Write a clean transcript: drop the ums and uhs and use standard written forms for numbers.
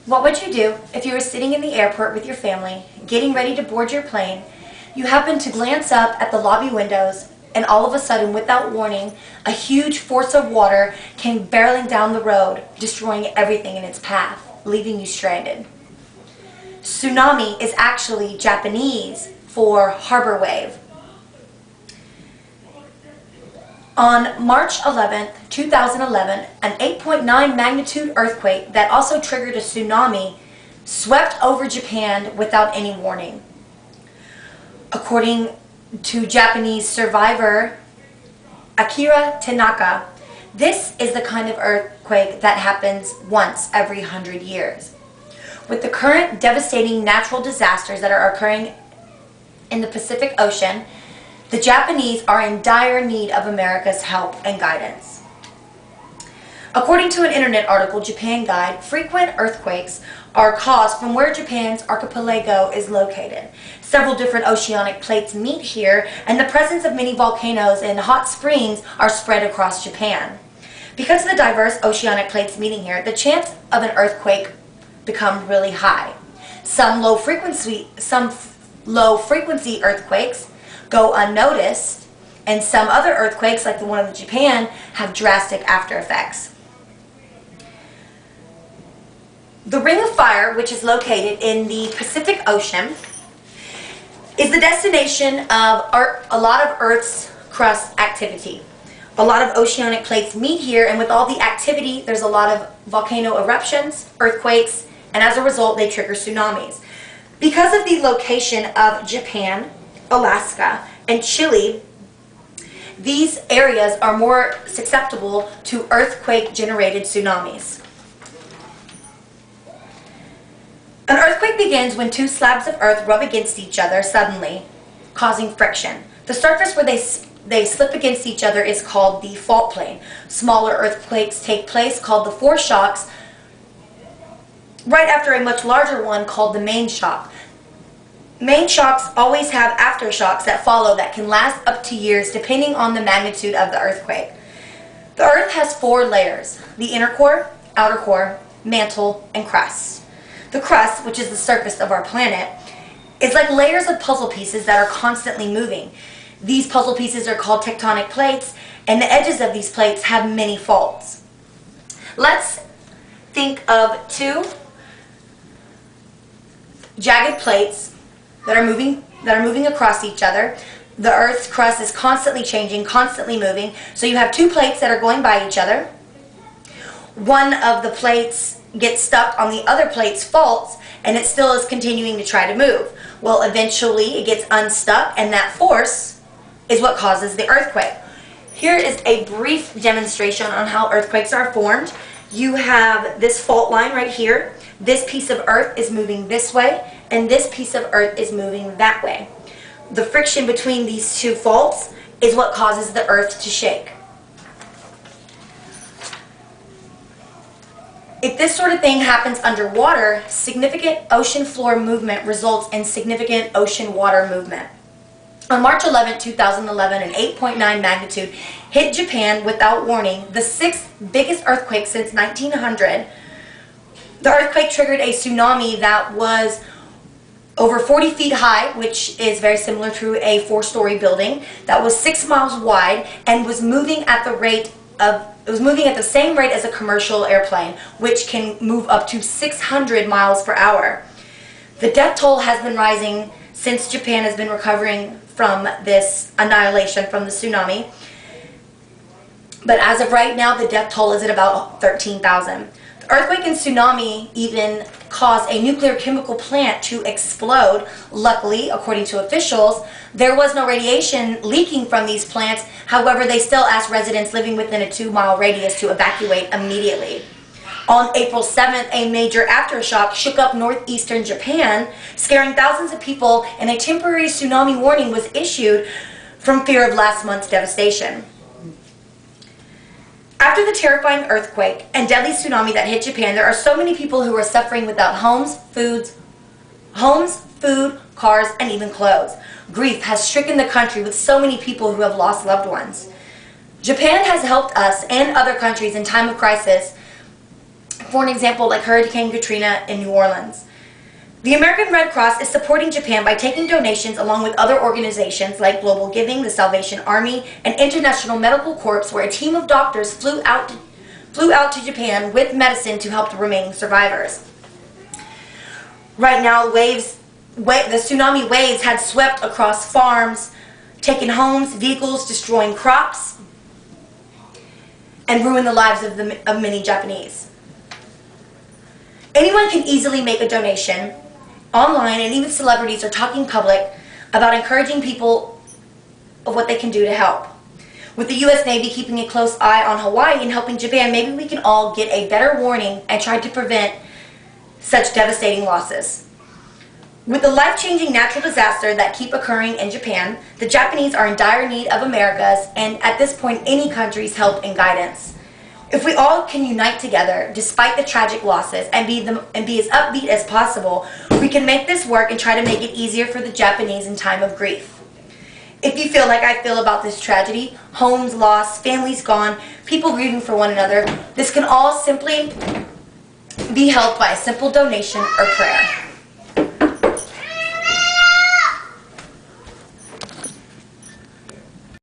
What would you do if you were sitting in the airport with your family, getting ready to board your plane, you happen to glance up at the lobby windows, and all of a sudden, without warning, a huge force of water came barreling down the road, destroying everything in its path, leaving you stranded? Tsunami is actually Japanese for harbor wave. On March 11, 2011, an 8.9 magnitude earthquake that also triggered a tsunami swept over Japan without any warning. According to Japanese survivor Akira Tanaka, this is the kind of earthquake that happens once every 100 years. With the current devastating natural disasters that are occurring in the Pacific Ocean, the Japanese are in dire need of America's help and guidance. According to an internet article, Japan Guide, frequent earthquakes are caused from where Japan's archipelago is located. Several different oceanic plates meet here, and the presence of many volcanoes and hot springs are spread across Japan. Because of the diverse oceanic plates meeting here, the chance of an earthquake becomes really high. Some low frequency earthquakes go unnoticed, and some other earthquakes, like the one in Japan, have drastic after effects. The Ring of Fire, which is located in the Pacific Ocean, is the destination of a lot of Earth's crust activity. A lot of oceanic plates meet here, and with all the activity, there's a lot of volcano eruptions, earthquakes, and as a result, they trigger tsunamis. Because of the location of Japan, Alaska, and Chile, these areas are more susceptible to earthquake-generated tsunamis. An earthquake begins when two slabs of earth rub against each other suddenly, causing friction. The surface where they slip against each other is called the fault plane. Smaller earthquakes take place, called the foreshocks, right after a much larger one called the main shock. Main shocks always have aftershocks that follow that can last up to years depending on the magnitude of the earthquake. The earth has four layers: the inner core, outer core, mantle, and crust. The crust, which is the surface of our planet, is like layers of puzzle pieces that are constantly moving. These puzzle pieces are called tectonic plates, and the edges of these plates have many faults. Let's think of two jagged plates that are moving across each other. The Earth's crust is constantly changing, constantly moving. So you have two plates that are going by each other. One of the plates gets stuck on the other plate's faults, and it still is continuing to try to move. Well, eventually it gets unstuck, and that force is what causes the earthquake. Here is a brief demonstration on how earthquakes are formed. You have this fault line right here. This piece of earth is moving this way, and this piece of earth is moving that way. The friction between these two faults is what causes the earth to shake. If this sort of thing happens underwater, significant ocean floor movement results in significant ocean water movement. On March 11, 2011, an 8.9 magnitude hit Japan without warning, the sixth biggest earthquake since 1900. The earthquake triggered a tsunami that was over 40 feet high, which is very similar to a 4-story building, that was 6 miles wide and was moving at the same rate as a commercial airplane, which can move up to 600 miles per hour. The death toll has been rising since Japan has been recovering from this annihilation from the tsunami. But as of right now, the death toll is at about 13,000. The earthquake and tsunami even caused a nuclear chemical plant to explode. Luckily, according to officials, there was no radiation leaking from these plants. However, they still asked residents living within a 2-mile radius to evacuate immediately. On April 7th, a major aftershock shook up northeastern Japan, scaring thousands of people, and a temporary tsunami warning was issued from fear of last month's devastation. After the terrifying earthquake and deadly tsunami that hit Japan, there are so many people who are suffering without homes, food, cars, and even clothes. Grief has stricken the country with so many people who have lost loved ones. Japan has helped us and other countries in time of crisis For an example, like Hurricane Katrina in New Orleans. The American Red Cross is supporting Japan by taking donations along with other organizations like Global Giving, the Salvation Army, and International Medical Corps, where a team of doctors flew out to Japan with medicine to help the remaining survivors. Right now, the tsunami waves had swept across farms, taken homes, vehicles, destroying crops, and ruined the lives of many Japanese. Anyone can easily make a donation online, and even celebrities are talking public about encouraging people of what they can do to help. With the U.S. Navy keeping a close eye on Hawaii and helping Japan, maybe we can all get a better warning and try to prevent such devastating losses. With the life-changing natural disaster that keep occurring in Japan, the Japanese are in dire need of America's, and at this point, any country's help and guidance. If we all can unite together, despite the tragic losses, and be as upbeat as possible, we can make this work and try to make it easier for the Japanese in time of grief. If you feel like I feel about this tragedy, homes lost, families gone, people grieving for one another, this can all simply be helped by a simple donation or prayer.